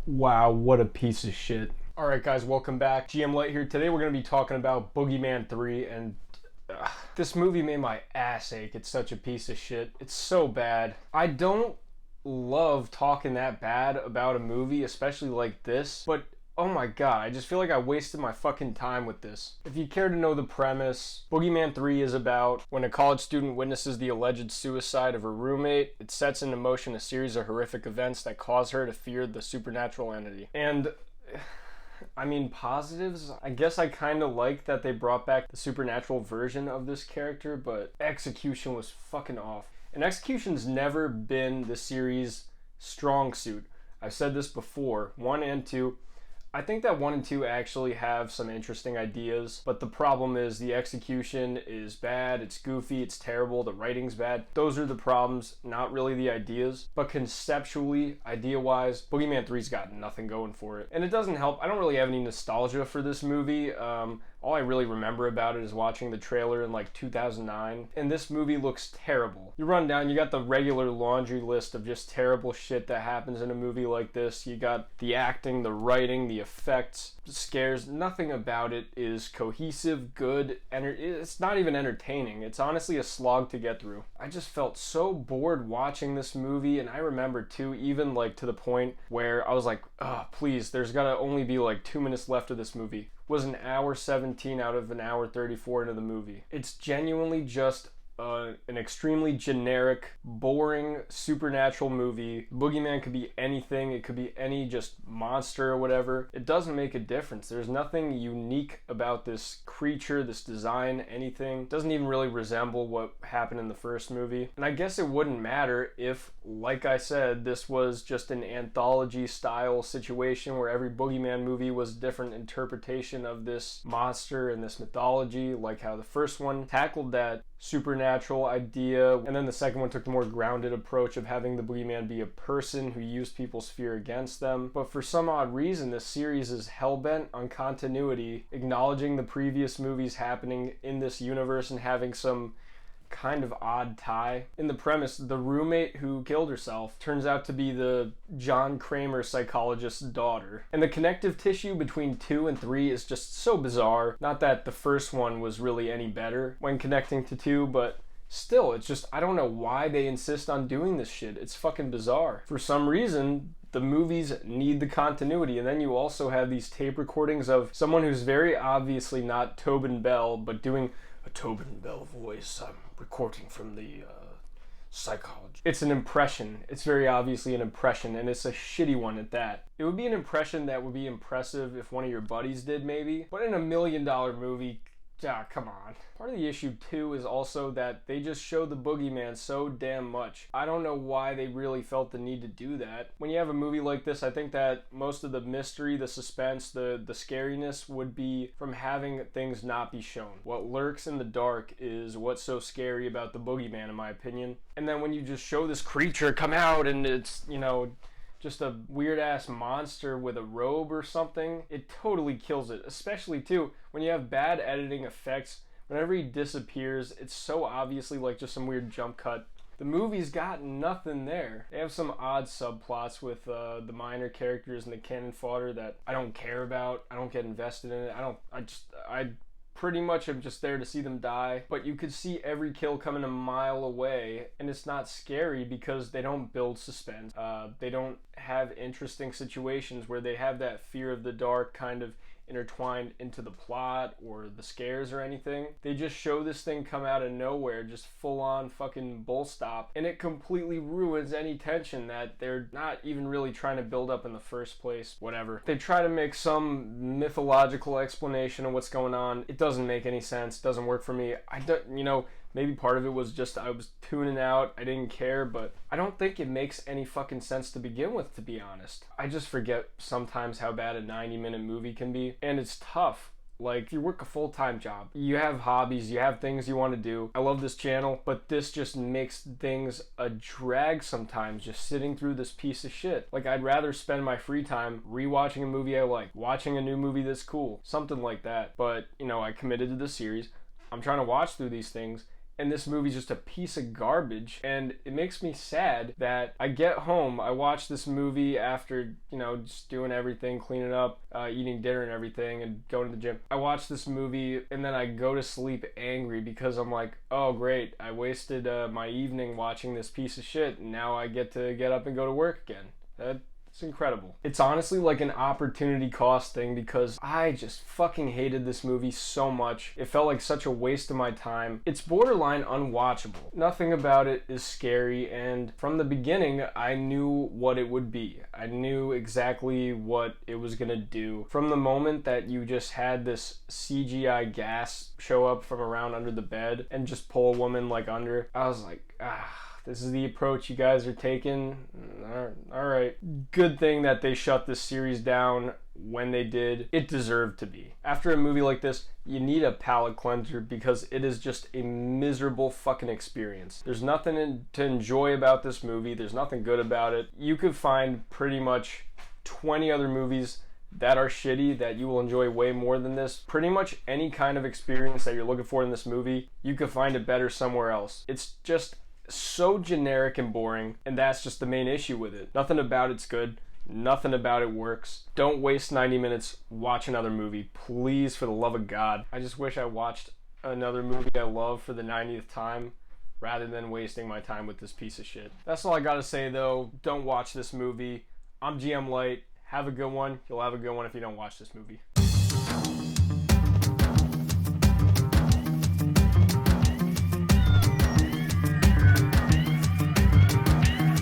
Wow, what a piece of shit. Alright guys, welcome back. GM Light here. Today we're going to be talking about Boogeyman 3, and this movie made my ass ache. It's such a piece of shit. It's so bad. I don't love talking that bad about a movie, especially like this, but oh my god, I just feel like I wasted my fucking time with this. If you care to know the premise, Boogeyman 3 is about when a college student witnesses the alleged suicide of her roommate. It sets into motion a series of horrific events that cause her to fear the supernatural entity. And I mean, positives, I guess I kind of like that they brought back the supernatural version of this character, but execution was fucking off. And execution's never been the series' strong suit. I've said this before, 1 and 2. I think that 1 and 2 actually have some interesting ideas, but the problem is the execution is bad, it's goofy, it's terrible, the writing's bad. Those are the problems, not really the ideas. But conceptually, idea-wise, Boogeyman 3's got nothing going for it. And it doesn't help, I don't really have any nostalgia for this movie. All I really remember about it is watching the trailer in like 2009, and this movie looks terrible. You run down, you got the regular laundry list of just terrible shit that happens in a movie like this. You got the acting, the writing, the effects, the scares. Nothing about it is cohesive, good, and it's not even entertaining. It's honestly a slog to get through. I just felt so bored watching this movie, and I remember too, even like to the point where I was like, oh, please, there's gotta only be like 2 minutes left of this movie. Was an hour 17 out of an hour 34 into the movie. It's genuinely just an extremely generic, boring, supernatural movie. Boogeyman could be anything. It could be any just monster or whatever. It doesn't make a difference. There's nothing unique about this creature, this design, anything. It doesn't even really resemble what happened in the first movie. And I guess it wouldn't matter if, like I said, this was just an anthology style situation where every Boogeyman movie was a different interpretation of this monster and this mythology, like how the first one tackled that supernatural idea, and then the second one took the more grounded approach of having the Boogeyman be a person who used people's fear against them. But for some odd reason, this series is hell-bent on continuity, acknowledging the previous movies happening in this universe and having some kind of odd tie. In the premise, the roommate who killed herself turns out to be the John Kramer psychologist's daughter. And the connective tissue between 2 and 3 is just so bizarre. Not that the first one was really any better when connecting to 2, but still, it's just, I don't know why they insist on doing this shit. It's fucking bizarre. For some reason, the movies need the continuity, and then you also have these tape recordings of someone who's very obviously not Tobin Bell, but doing a Tobin Bell voice. I'm recording from the psychology. It's an impression. It's very obviously an impression, and it's a shitty one at that. It would be an impression that would be impressive if one of your buddies did, maybe, but in $1 million movie, come on. Part of the issue too is also that they just show the Boogeyman so damn much. I don't know why they really felt the need to do that. When you have a movie like this, I think that most of the mystery, the suspense, the scariness would be from having things not be shown. What lurks in the dark is what's so scary about the Boogeyman, in my opinion. And then when you just show this creature come out and it's, you know, just a weird-ass monster with a robe or something, it totally kills it. Especially, too, when you have bad editing effects. Whenever he disappears, it's so obviously like just some weird jump cut. The movie's got nothing there. They have some odd subplots with the minor characters and the cannon fodder that I don't care about. I don't get invested in it. I pretty much am just there to see them die, but you could see every kill coming a mile away, and it's not scary because they don't build suspense. They don't have interesting situations where they have that fear of the dark kind of intertwined into the plot or the scares or anything. They just show this thing come out of nowhere, just full on fucking bull stop, and it completely ruins any tension that they're not even really trying to build up in the first place. Whatever. They try to make some mythological explanation of what's going on. It doesn't make any sense. It doesn't work for me. Maybe part of it was just I was tuning out, I didn't care, but I don't think it makes any fucking sense to begin with, to be honest. I just forget sometimes how bad a 90-minute movie can be, and it's tough. Like, if you work a full-time job, you have hobbies, you have things you want to do. I love this channel, but this just makes things a drag sometimes, just sitting through this piece of shit. Like, I'd rather spend my free time rewatching a movie I like, watching a new movie that's cool, something like that. But, I committed to the series. I'm trying to watch through these things, and this movie's just a piece of garbage. And it makes me sad that I get home, I watch this movie after, just doing everything, cleaning up, eating dinner and everything, and going to the gym. I watch this movie, and then I go to sleep angry because I'm like, oh great, I wasted my evening watching this piece of shit, and now I get to get up and go to work again. It's incredible. It's honestly like an opportunity cost thing because I just fucking hated this movie so much. It felt like such a waste of my time. It's borderline unwatchable. Nothing about it is scary, and from the beginning, I knew what it would be. I knew exactly what it was gonna do. From the moment that you just had this CGI gas show up from around under the bed and just pull a woman like under, I was like, this is the approach you guys are taking? Alright. Good thing that they shut this series down when they did. It deserved to be. After a movie like this, you need a palate cleanser because it is just a miserable fucking experience. There's nothing to enjoy about this movie. There's nothing good about it. You could find pretty much 20 other movies that are shitty that you will enjoy way more than this. Pretty much any kind of experience that you're looking for in this movie, you could find it better somewhere else. It's just so generic and boring, and that's just the main issue with it. Nothing about it's good. Nothing about it works. Don't waste 90 minutes. Watch another movie. Please, for the love of God. I just wish I watched another movie I love for the 90th time rather than wasting my time with this piece of shit. That's all I gotta say though. Don't watch this movie. I'm GM Light. Have a good one. You'll have a good one if you don't watch this movie.